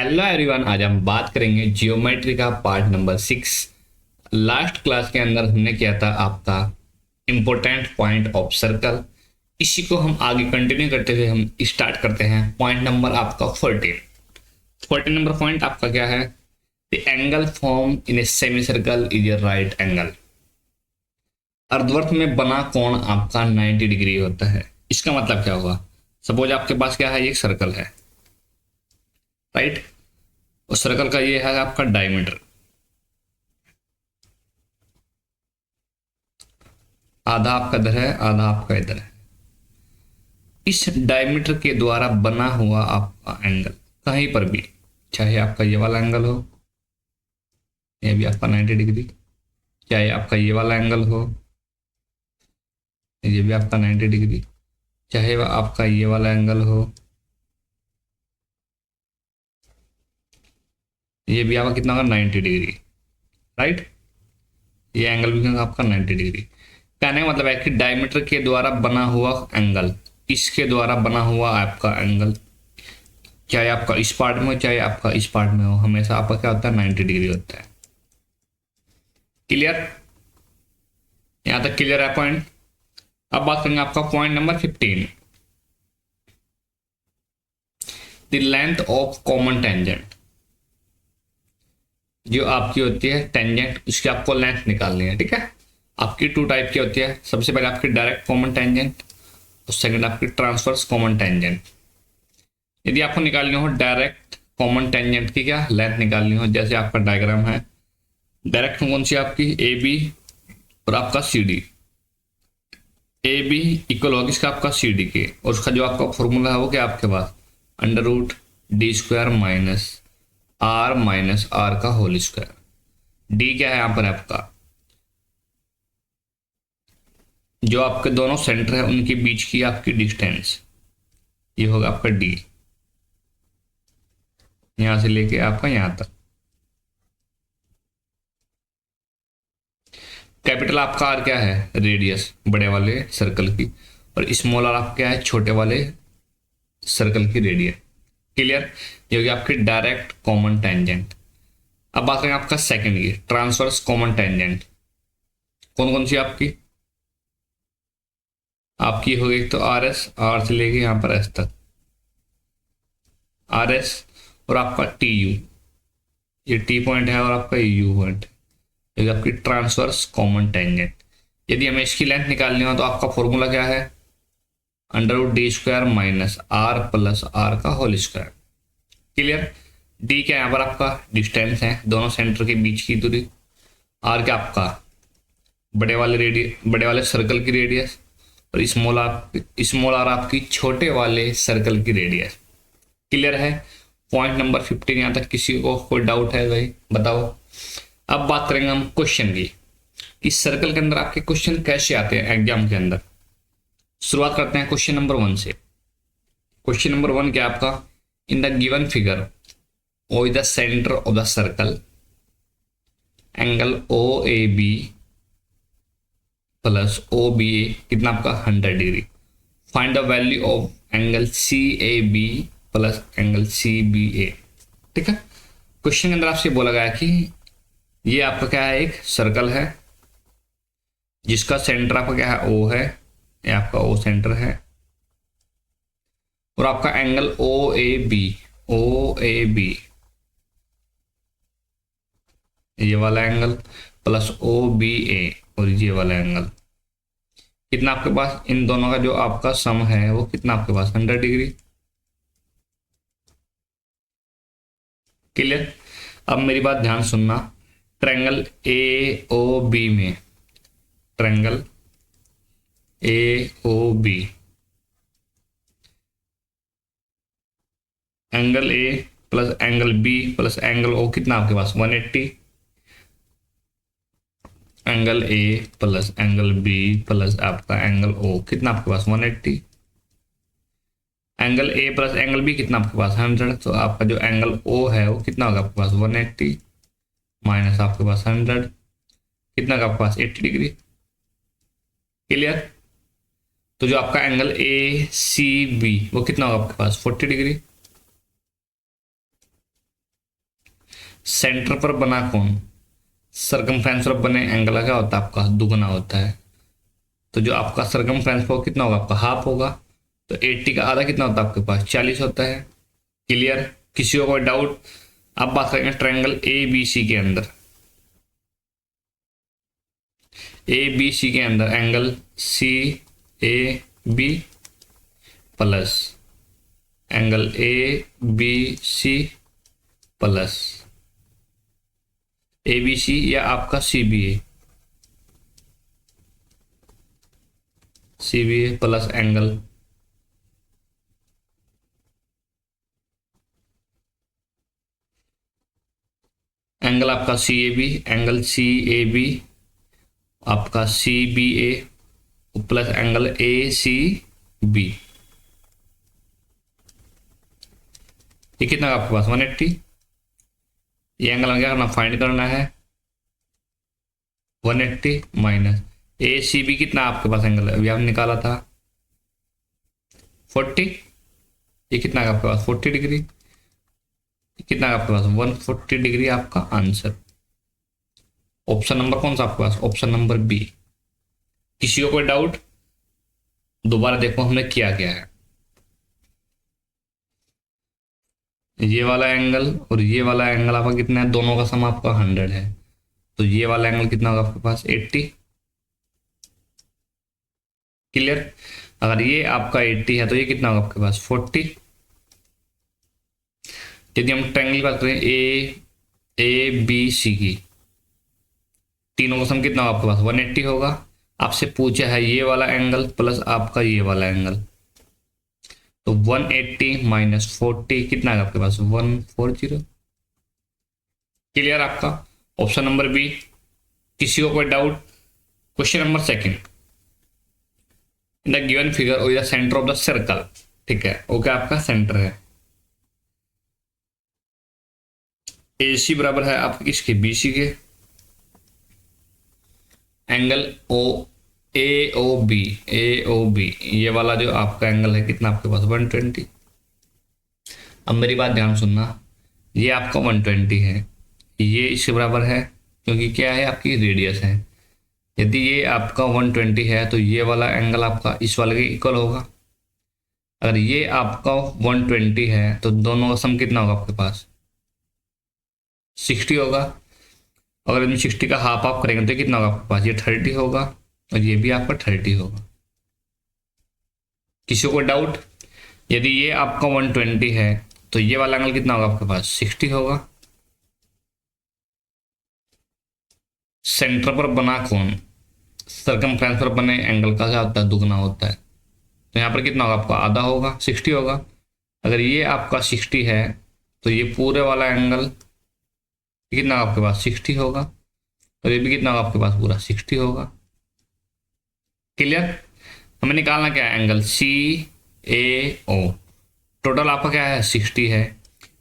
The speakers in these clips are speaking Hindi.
हेलो एवरीवन, आज हम बात करेंगे जियोमेट्री का पार्ट नंबर 6। लास्ट क्लास के अंदर हमने किया था आपका इम्पोर्टेंट पॉइंट ऑफ सर्कल। इसी को हम आगे कंटिन्यू करते हुए हम स्टार्ट करते हैं पॉइंट नंबर आपका 14 नंबर पॉइंट आपका क्या है? The angle form in a semi circle is a right angle. अर्धवर्त में बना कोण आपका 90 डिग्री होता है। इसका मतलब क्या हुआ? सपोज आपके पास क्या है, एक सर्कल है, राइट। उस सर्कल का ये है आपका डायमीटर, आधा आपका इधर है, आधा आपका इधर है। इस डायमीटर के द्वारा बना हुआ आपका एंगल कहीं पर भी, चाहे आपका ये वाला एंगल हो, ये भी आपका 90 डिग्री, चाहे आपका ये वाला एंगल हो, ये भी आपका 90 डिग्री, चाहे वह आपका ये वाला एंगल हो, ये भी आपका कितना होगा, 90 डिग्री, राइट। ये एंगल भी आपका 90 डिग्री। कहने का मतलब है कि डायमीटर के द्वारा बना हुआ एंगल, इसके द्वारा बना हुआ आपका एंगल, चाहे आपका इस पार्ट में हो चाहे आपका इस पार्ट में हो, हमेशा आपका क्या होता है, 90 डिग्री होता है। क्लियर? यहां तक क्लियर है पॉइंट? अब बात करेंगे आपका point number 15, the length of common tangent. जो आपकी होती है टेंजेंट, उसकी आपको लेंथ निकालनी है, ठीक है। आपकी टू टाइप की होती है। सबसे पहले आपकी डायरेक्ट कॉमन टेंजेंट और सेकंड आपकी ट्रांसवर्स कॉमन टेंजेंट। यदि आपको निकालनी हो डायरेक्ट कॉमन टेंजेंट की क्या लेंथ निकालनी हो, जैसे आपका डायग्राम है, डायरेक्ट कौन सी आपकी ए बी और आपका C D. A B equal होगी इसका आपका सी डी के, और उसका जो आपका फॉर्मूला है वो क्या आपके पास, under root D square minus R का होल स्क्वायर। डी क्या है यहाँ पर आपका, जो आपके दोनों सेंटर है उनके बीच की आपकी डिस्टेंस, ये होगा आपका डी, यहां से लेके आपका यहां तक। कैपिटल आपका आर क्या है, रेडियस बड़े वाले सर्कल की, और स्मॉल आर आपका क्या है, छोटे वाले सर्कल की रेडियस। क्लियर? ये होगी आपकी डायरेक्ट कॉमन टेंजेंट। अब बात करें आपका सेकंड की ट्रांसवर्स कॉमन टेंजेंट। कौन कौन सी आपकी आपकी होगी, तो आर एस, आर से लेके यहां पर एस तक, आर एस और आपका टी यू, ये टी पॉइंट है और आपका यू पॉइंट, ये आपकी ट्रांसवर्स कॉमन टेंजेंट। यदि हमें इसकी लेंथ निकालनी हो तो आपका फॉर्मूला क्या है, under root D square minus R plus R का होल स्क्वायर। क्लियर? डी क्या यहाँ पर आपका डिस्टेंस है, दोनों सेंटर के बीच की दूरी। आर क्या आपका बड़े वाले सर्कल की रेडियस, और स्मॉल आर आपकी छोटे वाले सर्कल की रेडियस। क्लियर है? पॉइंट नंबर 15 यहाँ तक किसी को कोई डाउट है भाई बताओ। अब बात करेंगे हम क्वेश्चन की, इस सर्कल के अंदर आपके क्वेश्चन कैसे आते हैं एग्जाम के अंदर। शुरुआत करते हैं क्वेश्चन नंबर 1 से। क्वेश्चन नंबर 1 क्या आपका, in the given figure O is the centre of the circle, angle O A B plus O B A कितना आपका 100 degree. Find the value of angle C A B plus angle C B A. ठीक है, क्वेश्चन के अंदर आपसे बोला गया कि ये आपका क्या है, एक सर्कल है जिसका सेंटर आपका क्या है, ओ है, ये आपका ओ सेंटर है, और आपका एंगल ओ ए बी ये वाला एंगल प्लस ओ बी ए और ये वाला एंगल, कितना आपके पास इन दोनों का जो आपका सम है वो कितना आपके पास 100 डिग्री। क्लियर? अब मेरी बात ध्यान सुनना, ट्रायंगल ए ओ बी में, triangle A O B, angle A plus angle B plus angle O कितना आपके पास 180, angle A plus angle B plus आपका एंगल ओ कितना आपके पास 180, angle A plus angle B कितना आपके पास 100, तो आपका जो एंगल ओ है वो कितना होगा आपके पास 180 माइनस आपके पास 100, कितना का आपके पास 80 डिग्री। क्लियर? तो जो आपका एंगल ए सी बी वो कितना होगा आपके पास 40 डिग्री। सेंटर पर बना कोण सरकमफ्रेंस पर बने एंगल का क्या होता है आपका दुगना होता है। तो जो आपका सरकमफ्रेंस पर कितना होगा आपका हाफ होगा। तो 80 का आधा कितना होता है आपके पास 40 होता है। क्लियर, किसी को कोई डाउट? अब बात करेंगे ट्रायंगल ए बी सी के अंदर। ए बी सी के अंदर angle C A B plus angle A B C plus A B C या आपका C B A plus angle आपका C A B, angle C A B आपका C B A plus angle A C B. ये कितना आपके पास 180। ये एंगल हमें क्या करना फाइंड करना है 180 माइनस ए सी बी कितना आपके पास एंगल है अभी हमने निकाला था 40। ये कितना है आपके पास 40 डिग्री। कितना है आपके पास 140 डिग्री आपका आंसर। ऑप्शन नंबर कौन सा आपके पास ऑप्शन नंबर बी। किसी को कोई डाउट? दोबारा देखो हमने किया क्या है। ये वाला एंगल और ये वाला एंगल आपका कितना है दोनों का सम आपका 100 है। तो ये वाला एंगल कितना होगा आपके पास 80। क्लियर, अगर ये आपका 80 है तो ये कितना होगा आपके पास 40। यदि हम ट्रायंगल की बात करें ए बी सी की तीनों का सम कितना होगा आपके पास 180 होगा। आपसे पूछा है ये वाला एंगल प्लस आपका ये वाला एंगल। तो 180 माइनस 40 कितना है आपके पास 140। क्लियर आपका ऑप्शन नंबर बी। किसी को कोई doubt? Question number second, in the given figure और the centre of the circle. ठीक है, ओके आपका सेंटर है ए सी बराबर है आपके किसके बी सी के। एंगल ए ओ बी ये वाला जो आपका एंगल है कितना आपके पास 120। अब मेरी बात ध्यान सुनना, ये आपका 120 है, ये इसके बराबर है क्योंकि क्या है आपकी रेडियस है। यदि ये आपका 120 है तो ये वाला एंगल आपका इस वाले के इक्वल होगा। अगर ये आपका 120 है तो दोनों का सम कितना होगा आपके पास 60 होगा। अगर इसमें 60 का हाफ आप करेंगे तो कितना होगा आपके पास ये 30 होगा और ये भी आपका 30 होगा। किसी को डाउट? यदि ये आपका 120 है तो ये वाला एंगल कितना होगा आपके पास 60 होगा। सेंटर पर बना कोण सरकमफ्रेंस पर बने एंगल का क्या होता है दुगना होता है। तो यहाँ पर कितना होगा आपका आधा होगा 60 होगा। अगर ये आपका 60 है तो ये पूरे वाला एंगल कितना आपके पास 60 होगा और ये भी कितना होगा आपके पास पूरा 60 होगा। क्लियर, हमें निकालना क्या है एंगल सी ए ओ। टोटल आपका क्या है 60 है,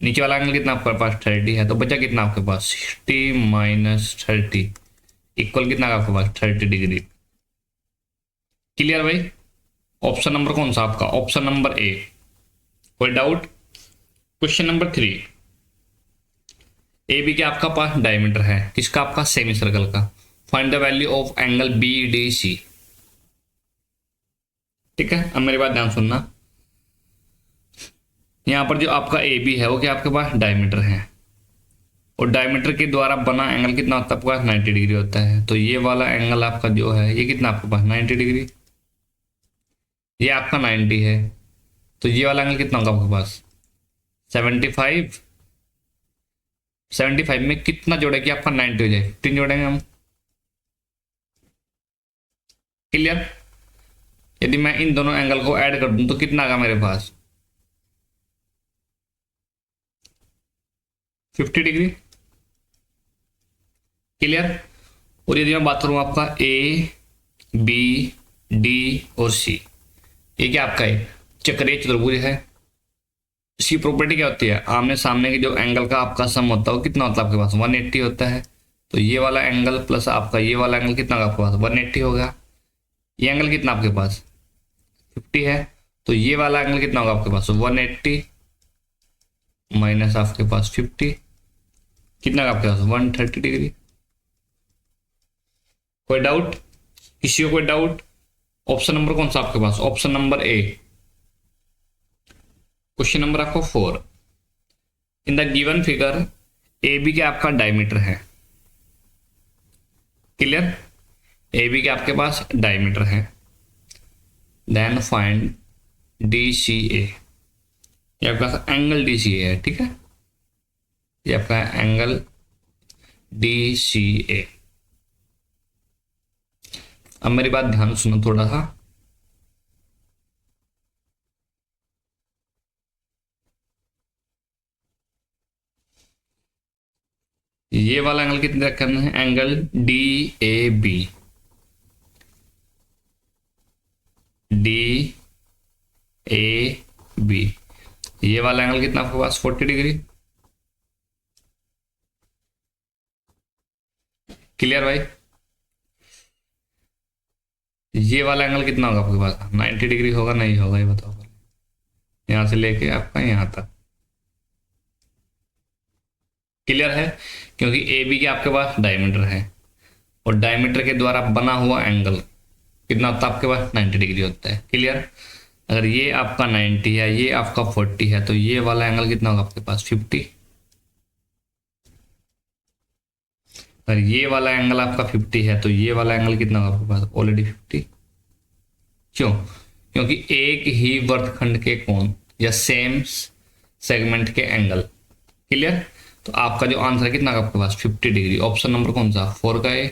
नीचे वाला एंगल कितना आपके पास 30 है। तो बचा कितना आपके पास 60 माइनस 30 इक्वल कितना आपके पास 30 डिग्री। क्लियर भाई, ऑप्शन नंबर कौन सा आपका ऑप्शन नंबर ए। कोई doubt? Question number 3, A B के आपका पास डायमीटर है किसका आपका सेमी सर्कल का। Find the value of angle B D C. ठीक है, अब मेरी बात ध्यान सुनना, यहां पर जो आपका ए बी है वो क्या आपके पास डायमीटर है और डायमीटर के द्वारा बना एंगल कितना होता है आपके पास 90 डिग्री होता है। तो ये वाला एंगल आपका जो है ये कितना आपके पास 90 डिग्री, ये आपका 90 है। तो ये वाला एंगल कितना होगा आपके पास 75। 75 में कितना जोड़े कि आपका 90 हो जाए 15 जोड़ेंगे हम। क्लियर, यदि मैं इन दोनों एंगल को ऐड कर दूं तो कितना आएगा मेरे पास 50 डिग्री। क्लियर, और यदि मैं बात करूं आपका ए बी डी और सी, ये क्या आपका है चक्रीय चतुर्भुज है। इसकी प्रॉपर्टी क्या होती है आमने सामने के जो एंगल का आपका सम होता है वो कितना होता है आपके पास 180 होता है। तो ये वाला एंगल प्लस आपका ये वाला एंगल कितना होगा आपके पास 180 होगा। ये एंगल कितना आपके पास 50 है तो ये वाला एंगल कितना होगा आपके पास 180 माइनस आपके पास 50 कितना का आपके पास 130 डिग्री। कोई डाउट, किसी को कोई डाउट? ऑप्शन नंबर कौन सा आपके पास? Option number A. Question number आपको 4, in the given figure A B के आपका डायमीटर है। क्लियर? ए बी के आपके पास डायमीटर है। Then find D C A, ये आपका एंगल डी सी ए है। ठीक है, ये आपका एंगल डी सी ए। अब मेरी बात ध्यान सुनो थोड़ा सा। ये वाला एंगल कितने तक करना है? Angle D A B, D A B, ये वाला एंगल कितना आपके पास? 40 डिग्री। क्लियर भाई? ये वाला एंगल कितना होगा आपके पास? 90 डिग्री होगा, नहीं होगा? ये बताओ, यहां से लेके आपका यहां तक। क्लियर है? क्योंकि ए बी के आपके पास डायमीटर है और डायमीटर के द्वारा बना हुआ एंगल कितना होता है आपके पास? 90 डिग्री होता है। क्लियर? अगर ये आपका 90 है, ये आपका 40 है, तो ये वाला एंगल कितना होगा आपके पास? 50। अगर ये वाला एंगल आपका 50 है, तो ये वाला एंगल कितना होगा आपके पास? ऑलरेडी 50। क्यों? क्योंकि एक ही वर्तखंड के कोण या सेम सेगमेंट के एंगल। क्लियर? तो आपका जो आंसर है कितना आपके पास? 50 डिग्री। ऑप्शन नंबर कौन सा? 4 का ए।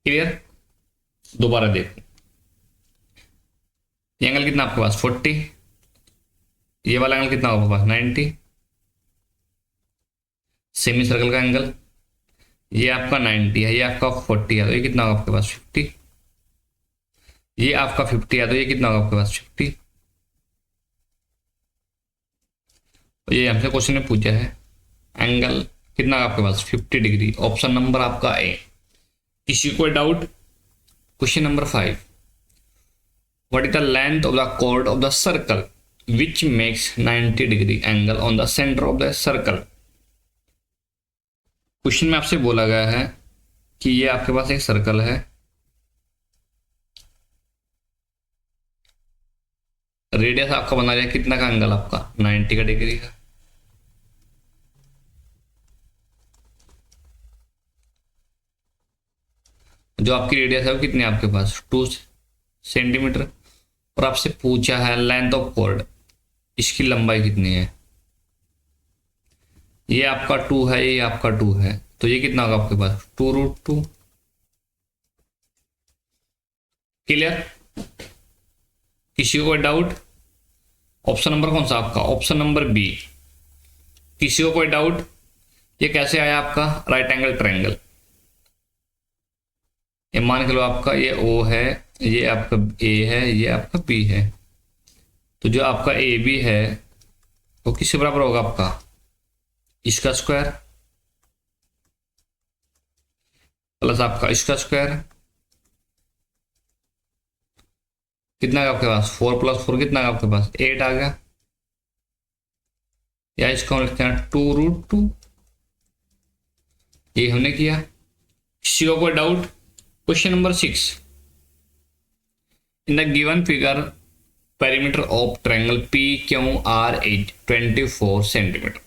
क्लियर? दोबारा देखो, ये एंगल कितना आपके पास? 40। ये वाला एंगल कितना आपके पास? 90। सेमी सर्कल का एंगल ये आपका 90 है, ये आपका 40 है, तो ये कितना होगा आपके पास? 50। ये आपका 50 है, तो ये कितना होगा आपके पास? 50। ये हमसे क्वेश्चन में पूछा है एंगल कितना आपके पास? 50 डिग्री। ऑप्शन नंबर आपका ए। किसी को doubt? Question number 5, what is the length of the chord of the circle which makes 90 degree angle on the centre of the circle. Question में आपसे बोला गया है कि ये आपके पास एक सर्कल है, रेडियस आपका बना रहा है कितना का एंगल आपका? 90 का डिग्री का। जो आपकी रेडियस है वो कितनी है आपके पास? 2 सेंटीमीटर। और आपसे पूछा है लेंथ ऑफ कॉर्ड, इसकी लंबाई कितनी है? ये आपका 2 है, ये आपका 2 है, तो ये कितना होगा आपके पास? 2√2। क्लियर? किसी को कोई डाउट? ऑप्शन नंबर कौन सा आपका? Option number B. किसी को कोई डाउट? ये कैसे आया आपका? Right angle triangle. ये मान के लो आपका ये ओ है, ये आपका ए है, ये आपका बी है, तो जो आपका ए बी है वो किसके बराबर होगा आपका? इसका स्क्वायर प्लस आपका इसका स्क्वायर। कितना है आपके पास? 4 + 4 कितना है आपके पास? 8 आ गया। या इसको हम लिखते हैं 2√2। ये हमने किया। किसी को कोई doubt? Question number 6, in the given figure perimeter of triangle PQR is 24 centimetre.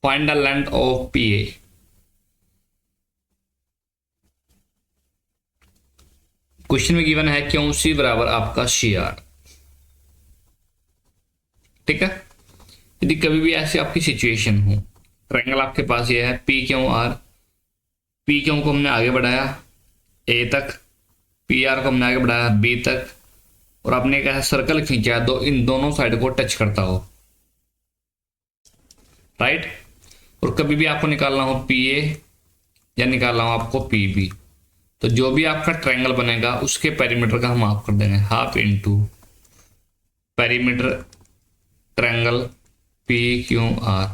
Find the length of PA। Question में गिवन है QC बराबर आपका CR। ठीक है? यदि कभी भी ऐसी आपकी सिचुएशन हो, ट्रायंगल आपके पास ये है PQR, PQ को हमने आगे बढ़ाया A तक, PR को हमने आगे बढ़ाया B तक, और आपने एक ऐसा सर्कल खींचा दो इन दोनों साइड को टच करता हो, राइट? और कभी भी आपको निकालना हो PA या निकालना हो आपको PB, तो जो भी आपका ट्रायंगल बनेगा उसके पेरीमीटर का हम माफ कर देंगे, half into perimeter triangle PQR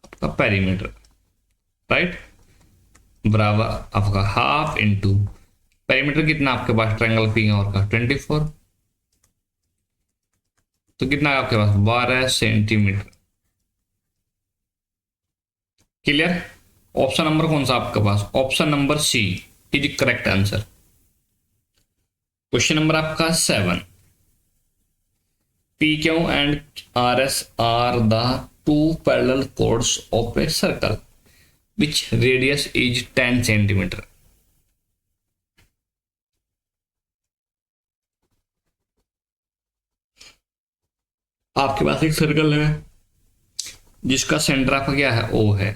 आपका पेरीमीटर, राइट, बराबर आपका हाफ इंटू पेरीमीटर कितना आपके पास ट्रायंगल PQR का 24, तो कितना आपके पास 12 सेंटीमीटर। क्लियर। ऑप्शन नंबर कौन सा आपके पास, option number C is correct answer. Question number आपका 7, P Q and R S are the two parallel chords of a circle which radius is 10 centimeter। आपके पास एक सर्कल है जिसका सेंटर आपका क्या है, ओ है।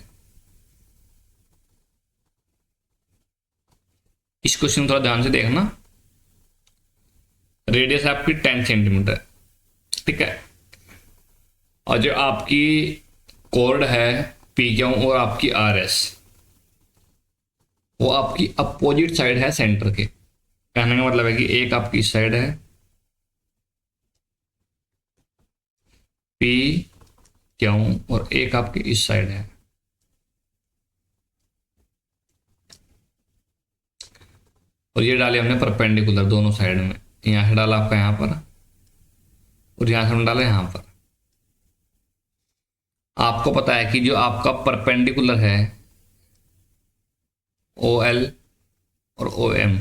इस क्वेश्चन थोड़ा ध्यान से देखना। रेडियस आपकी 10 सेंटीमीटर, ठीक है। और जो आपकी कॉर्ड है पी क्यू और आपकी आर एस, वो आपकी अपोजिट साइड है सेंटर के। कहने का मतलब है कि एक आपकी इस साइड है पी क्यू और एक आपकी इस साइड है। और ये डाले हमने परपेंडिकुलर दोनों साइड में, यहाँ से डाला आपका यहाँ पर और यहाँ से हम डाले यहाँ पर। आपको पता है कि जो आपका परपेंडिकुलर है ओ एल और ओ एम,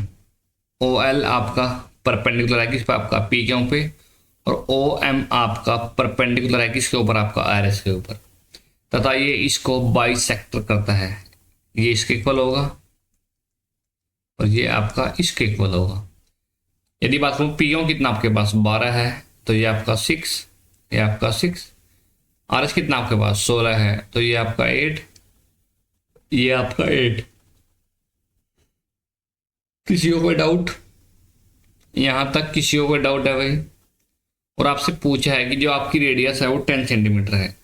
ओ एल आपका परपेंडिकुलर है किस पे, आपका पी क्यू पे, और ओ एम आपका परपेंडिकुलर है किसके ऊपर, आपका आर एस के ऊपर, तथा ये इसको बाइसेक्टर करता है। ये इसके इक्वल होगा और ये आपका इसके इक्वल होगा। यदि बात करूँ पी क्यू कितना आपके पास 12 है तो ये आपका 6, ये आपका 6। आर एस कितना आपके पास 16 है तो ये आपका 8, ये आपका 8। किसी को कोई डाउट, यहां तक किसी को कोई डाउट है भाई। और आपसे पूछा है कि जो आपकी रेडियस है वो 10 सेंटीमीटर है,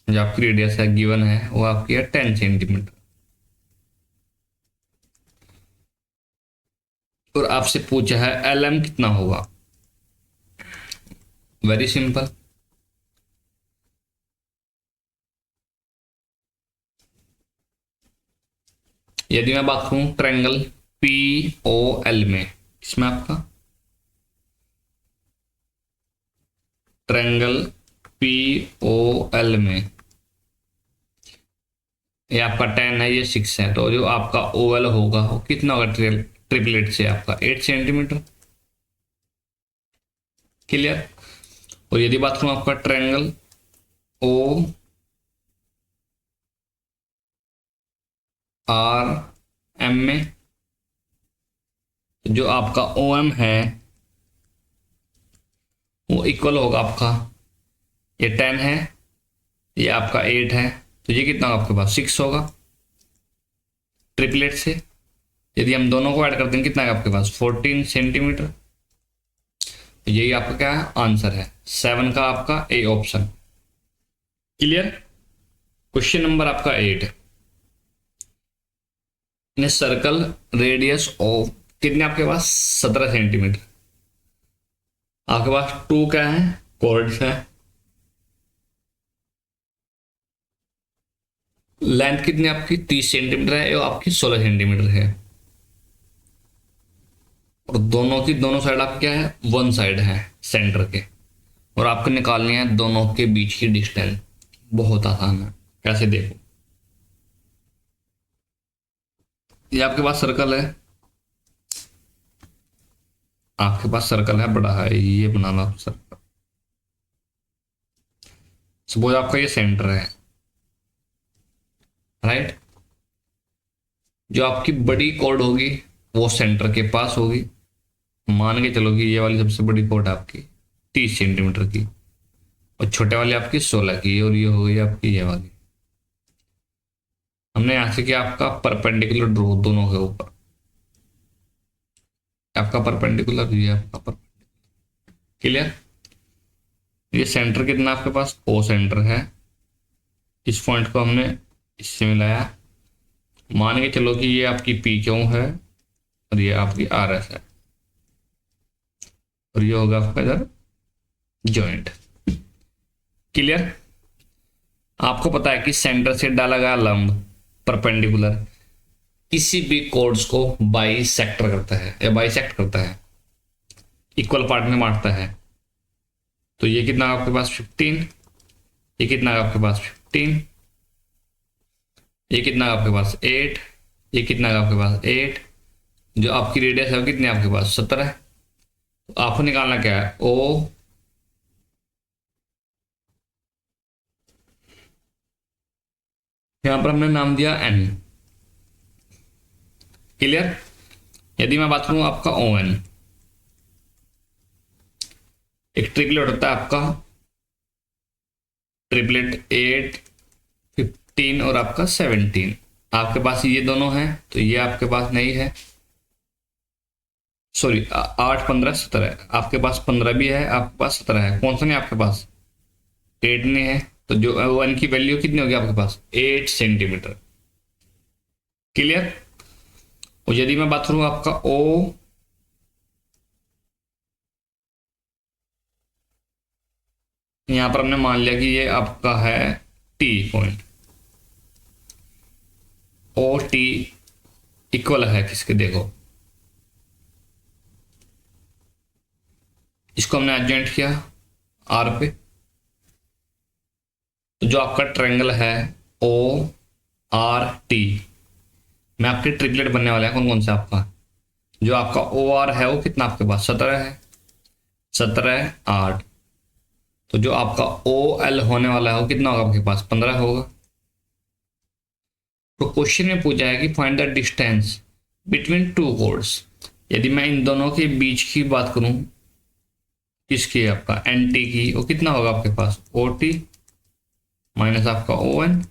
जो आपकी रेडियस है गिवन है वो आपकी है 10 सेंटीमीटर। और आपसे पूछा है एल एम कितना होगा। वेरी सिंपल, यदि मैं बात करूं ट्रायंगल पी ओ एल में, इसमें आपका ट्रायंगल पी ओ एल में ये आपका 10 है, ये 6 है, तो जो आपका ओ एल होगा वो कितना होगा ट्रिपलेट से, आपका 8 सेंटीमीटर। क्लियर। और यदि बात करूं आपका ट्रायंगल ओ आर एम में, जो आपका ओ एम है वो इक्वल होगा आपका, ये 10 है, ये आपका 8 है, तो ये कितना आपके पास 6 होगा ट्रिपलेट से। यदि हम दोनों को ऐड करते हैं कितना है आपके पास 14 सेंटीमीटर। यही आपका क्या है आंसर है 7 का आपका A option. Clear. Question number आपका 8, इन सर्कल रेडियस ऑफ कितने आपके पास 17 सेंटीमीटर। आपके पास 2 क्या है कॉर्ड्स है, लेंथ कितनी आपकी 30 सेंटीमीटर है और आपकी 16 सेंटीमीटर है, और दोनों की दोनों साइड आपकी क्या है वन साइड है सेंटर के, और आपको निकालनी है दोनों के बीच की डिस्टेंस। बहुत आसान है, कैसे देखो, ये आपके पास सर्कल है, आपके पास सर्कल है बड़ा है, ये बनाना सर्कल। सपोज आपका ये सेंटर है, राइट। जो आपकी बड़ी कॉर्ड होगी वो सेंटर के पास होगी। मान के चलो कि ये वाली सबसे बड़ी कॉर्ड आपकी 30 सेंटीमीटर की और छोटे वाली आपकी 16 की, और ये हो गई आपकी ये वाली। हमने यहां से किया आपका परपेंडिकुलर ड्रॉ दोनों के ऊपर, आपका परपेंडिकुलर, ये आपका परपेंडिकुलर। क्लियर। ये सेंटर कितना आपके पास ओ सेंटर है, इस पॉइंट को हमने इससे मिलाया। मान के चलो कि ये आपकी पी क्यू है और ये आपकी आर एस है, और ये होगा आपका इधर जॉइंट। क्लियर। आपको पता है कि सेंटर से डाला गया लंब परपेंडिकुलर किसी भी कोर्ड्स को बाइसेक्टर करता है या बाइसेक्ट करता है, इक्वल पार्ट में बांटता है। तो ये कितना आपके पास 15, ये कितना आपके पास 15, ये कितना आपके पास 8, ये कितना आपके पास 8, जो आपकी रेडियस है वो कितनी आपके पास 17। तो आपको निकालना क्या है, ओ यहां पर हमने नाम दिया एन। क्लियर। यदि मैं बात करूं आपका ओ एन, एक ट्रिपलेट होता है आपका, ट्रिपलेट 8, 15 और आपका 17। आपके पास ये दोनों हैं तो ये आपके पास नहीं है, सॉरी 8, 15, 17, आपके पास 15 भी है, आपके पास 17 है, कौन सा नहीं आपके पास 8 नहीं है। तो जो वन की वैल्यू कितनी होगी आपके पास 8 सेंटीमीटर। क्लियर। और यदि मैं बात करूं आपका ओ, यहां पर हमने मान लिया कि ये आपका है T point, O T equal है किसके, देखो इसको हमने एडजॉइंट किया आर पे। तो जो आपका ट्रायंगल है ओ आर टी में आपके ट्रिपलेट बनने वाले हैं कौन कौन से आपका, जो आपका ओ आर है वो कितना आपके पास 17 है, 17, 8। तो जो आपका ओ एल होने वाला है वो कितना होगा आपके पास 15 होगा। तो क्वेश्चन में पूछा है कि find the distance between two chords. यदि मैं इन दोनों के बीच की बात करूं, किसकी आपका एन टी की, वो कितना होगा आपके पास ओ टी माइनस आपका ओ एन।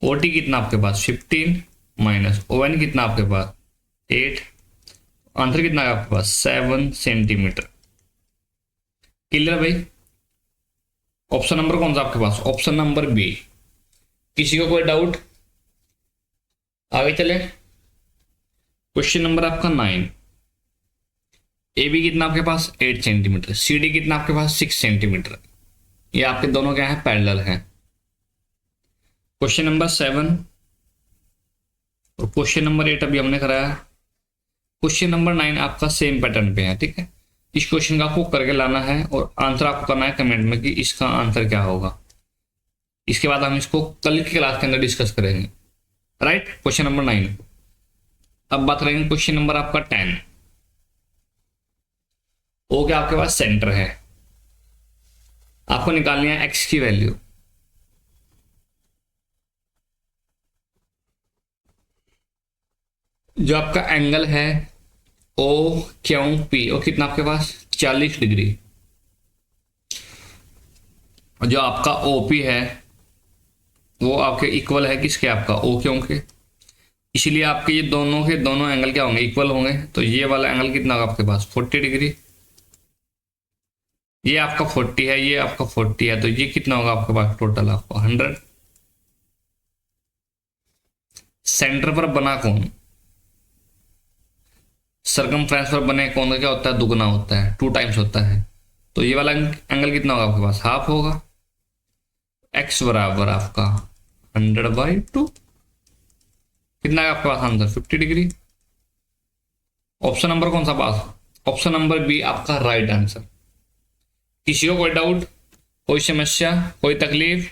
ओ टी कितना आपके पास 15 माइनस ओ एन कितना आपके पास 8। आंसर कितना है आपके पास 7 सेंटीमीटर। क्लियर भाई। ऑप्शन नंबर कौन सा आपके पास, ऑप्शन नंबर बी। किसी को कोई डाउट, आगे चले। क्वेश्चन नंबर आपका 9। ए बी कितना आपके पास 8 सेंटीमीटर, सी डी कितना आपके पास 6 सेंटीमीटर। ये आपके दोनों क्या है, पैरेलल है। क्वेश्चन नंबर 7 और क्वेश्चन नंबर 8 अभी हमने कराया। क्वेश्चन नंबर 9 आपका सेम पैटर्न पे है, ठीक है। इस क्वेश्चन का आपको करके लाना है और आंसर आपको करना है कमेंट में कि इसका आंसर क्या होगा। इसके बाद हम इसको कल की क्लास के अंदर डिस्कस करेंगे। Right, question number 9। अब बात करेंगे क्वेश्चन नंबर आपका 10। ओ क्या आपके पास सेंटर है, आपको निकालनी है एक्स की वैल्यू। जो आपका एंगल है ओ क्यू पी, वो कितना आपके पास 40 डिग्री। और जो आपका ओपी है वो आपके इक्वल है किसके, आपका ओ क्यू के। इसलिए आपके ये दोनों के दोनों एंगल क्या होंगे, इक्वल होंगे। तो ये वाला एंगल कितना होगा आपके पास 40 डिग्री। ये आपका 40 है, ये आपका 40 है, तो ये कितना होगा आपके पास टोटल आपको 100। सेंटर पर बना कौन, सरकमफ्रेंस पर बने कौन का क्या होता है, दुगना होता है, 2 टाइम्स होता है। तो ये वाला एंगल कितना होगा आपके पास, हाफ होगा। एक्स बराबर आपका 100/2, कितना है आपके पास आंसर 50 डिग्री। ऑप्शन नंबर कौन सा पास, ऑप्शन नंबर बी आपका राइट आंसर। किसी को कोई डाउट, कोई समस्या, कोई तकलीफ।